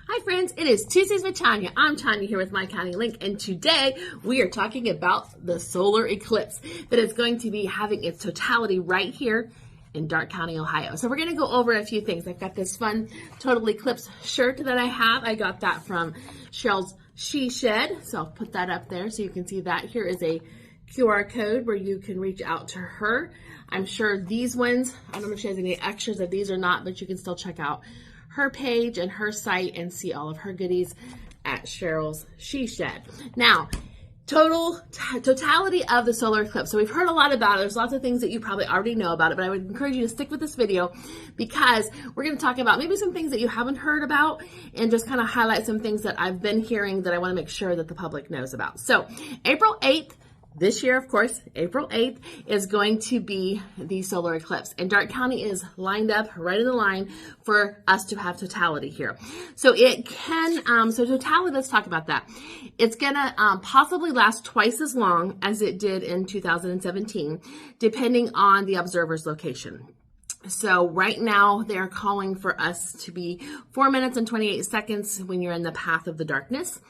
Hi friends, it is Tuesdays with Tonya. I'm Tonya here with My County Link, and today we are talking about the solar eclipse that is going to be having its totality right here in Darke County, Ohio. So we're going to go over a few things. I've got this fun total eclipse shirt that I have. I got that from Cheryl's She Shed, so I'll put that up there so you can see that. Here is a QR code where you can reach out to her. I'm sure these ones, I don't know if she has any extras of these or not, but you can still check out her page and her site and see all of her goodies at Cheryl's She Shed. Now, totality of the solar eclipse. So we've heard a lot about it. There's lots of things that you probably already know about it, but I would encourage you to stick with this video because we're going to talk about maybe some things that you haven't heard about and just kind of highlight some things that I've been hearing that I want to make sure that the public knows about. So April 8th, this year, of course, April 8th is going to be the solar eclipse. And Darke County is lined up right in the line for us to have totality here. So it can, so totality, let's talk about that. It's going to possibly last twice as long as it did in 2017, depending on the observer's location. So right now they're calling for us to be 4 minutes and 28 seconds when you're in the path of the darkness.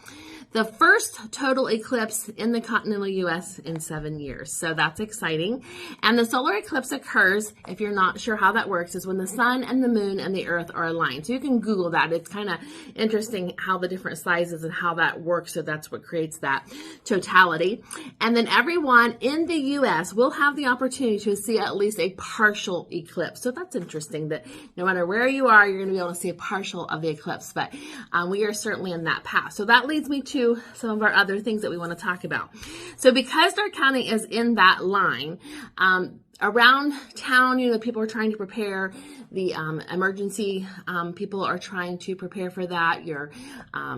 The first total eclipse in the continental U.S. in 7 years. So that's exciting. And the solar eclipse occurs, if you're not sure how that works, is when the sun and the moon and the earth are aligned. So you can Google that. It's kind of interesting how the different sizes and how that works. So that's what creates that totality. And then everyone in the U.S. will have the opportunity to see at least a partial eclipse. So that's interesting that no matter where you are, you're going to be able to see a partial of the eclipse. But we are certainly in that path. So that leads me to some of our other things that we want to talk about. So because Darke County is in that line, around town, you know, people are trying to prepare. The emergency people are trying to prepare for that. Your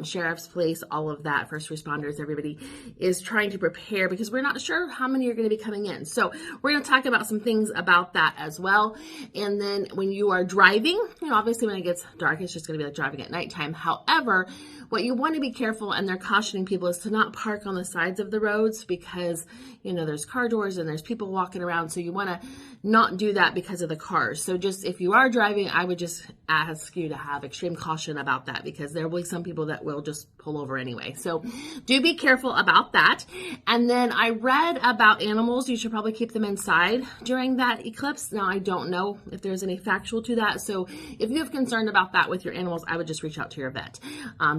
sheriff's police, all of that, first responders, everybody is trying to prepare because we're not sure how many are going to be coming in. So we're going to talk about some things about that as well. And then when you are driving, you know, obviously when it gets dark, it's just going to be like driving at nighttime. However, what you want to be careful, and they're cautioning people, is to not park on the sides of the roads because, you know, there's car doors and there's people walking around. So you want to not do that because of the cars. So just if you are driving, I would just ask you to have extreme caution about that because there will be some people that will just pull over anyway. So do be careful about that. And then I read about animals. You should probably keep them inside during that eclipse. Now, I don't know if there's any factual to that. So if you have concern about that with your animals, I would just reach out to your vet.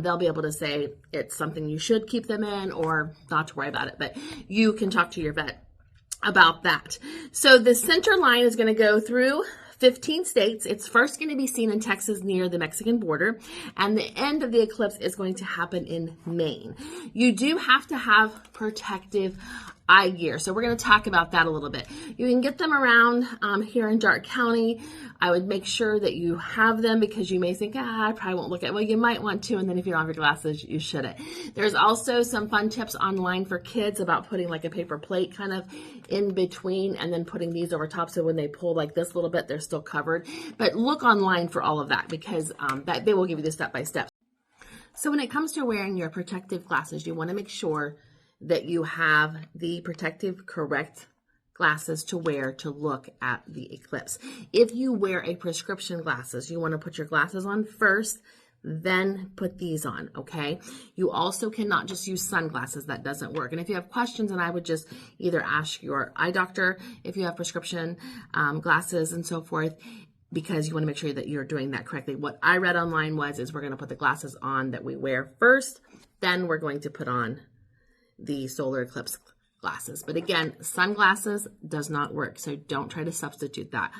They'll be able to say it's something you should keep them in or not to worry about it, but you can talk to your vet about that. So the center line is going to go through 15 states. It's first going to be seen in Texas near the Mexican border, and the end of the eclipse is going to happen in Maine. You do have to have protective eye gear. So we're going to talk about that a little bit. You can get them around here in Darke County. I would make sure that you have them because you may think, I probably won't look at it. Well, you might want to, and then if you don't have your glasses, you shouldn't. There's also some fun tips online for kids about putting like a paper plate kind of in between and then putting these over top so when they pull like this a little bit, they're still covered. But look online for all of that because that they will give you the step-by-step. So when it comes to wearing your protective glasses, you want to make sure that you have the protective correct glasses to wear to look at the eclipse. If you wear a prescription glasses, you want to put your glasses on first, then put these on, okay? You also cannot just use sunglasses. That doesn't work. And if you have questions, then I would just either ask your eye doctor if you have prescription glasses and so forth, because you want to make sure that you're doing that correctly. What I read online is we're going to put the glasses on that we wear first, then we're going to put on the solar eclipse glasses. But again, sunglasses does not work, so don't try to substitute that.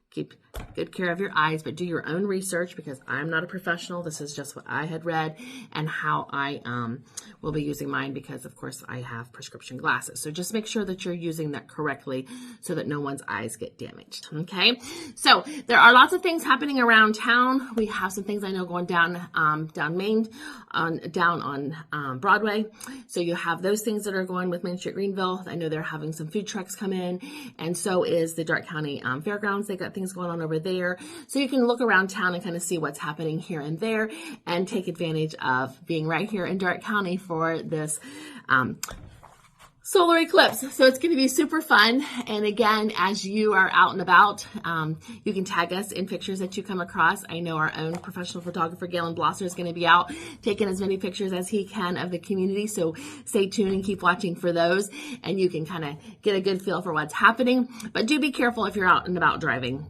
Keep good care of your eyes, but do your own research because I'm not a professional. This is just what I had read and how I will be using mine because, of course, I have prescription glasses. So just make sure that you're using that correctly so that no one's eyes get damaged, okay? So there are lots of things happening around town. We have some things I know going down Main, down on Broadway. So you have those things that are going with Main Street Greenville. I know they're having some food trucks come in, and so is the Darke County Fairgrounds. They got things going on over there. So you can look around town and kind of see what's happening here and there and take advantage of being right here in Darke County for this solar eclipse. So it's going to be super fun. And again, as you are out and about, you can tag us in pictures that you come across. I know our own professional photographer, Galen Blosser, is going to be out taking as many pictures as he can of the community. So stay tuned and keep watching for those, and you can kind of get a good feel for what's happening. But do be careful if you're out and about driving.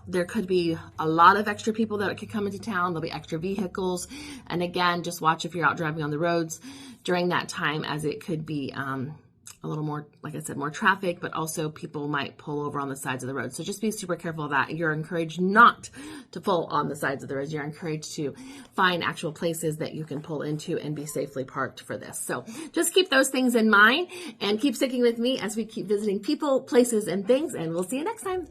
There could be a lot of extra people that could come into town. There'll be extra vehicles. And again, just watch if you're out driving on the roads during that time, as it could be a little more, like I said, more traffic, but also people might pull over on the sides of the road. So just be super careful of that. You're encouraged not to pull on the sides of the roads. You're encouraged to find actual places that you can pull into and be safely parked for this. So just keep those things in mind and keep sticking with me as we keep visiting people, places, and things. And we'll see you next time.